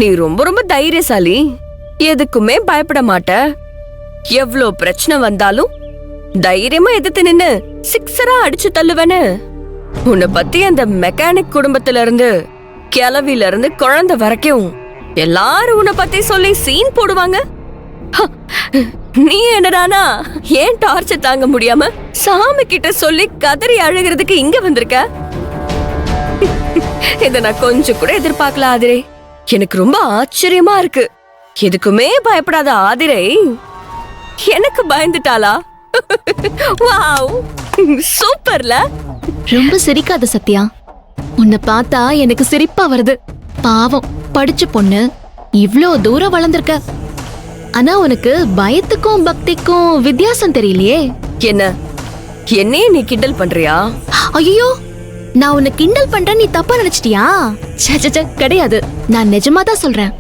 நீ ரொம்ப ரொம்ப தைரியசாலி. எதுக்குமே பயப்பட மாட்ட. எவ்ளோ பிரச்சனை வந்தாலும் தைரியமா எதிர்த்து நின்னு சிக்ஸரா அடிச்சு தள்ளுவேன்னு. உன்னை பத்தி அந்த மெக்கானிக் குடும்பத்துல இருந்து கிளவில இருந்து குழந்தை வரைக்கும் எல்லாரும் உன்னை பத்தி சொல்லி சீன் போடுவாங்க. நீ என்னடானா ஏன் டார்ச்சர் தாங்க முடியாம சாமி கிட்ட சொல்லி கதறி அழுகிறதுக்கு இங்க வந்திருக்க? இத நான் கொஞ்சம் கூட எதிர்பார்க்கல ஆதிரை. எனக்கு ரொம்ப ஆச்சரியமா இருக்கு. எதுக்குமே பயப்படாத ஆதிரை எனக்கு பயந்துட்டாளா? வாவ், சூப்பர்ல. ரொம்ப சிரிக்காத சத்யா. உன்னை பார்த்தா எனக்கு சிரிப்பா வருது. பாவம், படிச்ச பொண்ணு, இவ்ளோ தூரம் வளர்ந்திருக்க. ஆனா உனக்கு பயத்துக்கும் பக்திக்கும் வித்தியாசம் தெரியலையே. என்னையே நீ கிண்டல் பண்றியா? ஐயோ, நான் உன்னை கிண்டல் பண்றேன், நீ தப்பா நினைச்சிட்டியா? கிடையாது, நான் நிஜமா தான் சொல்றேன்.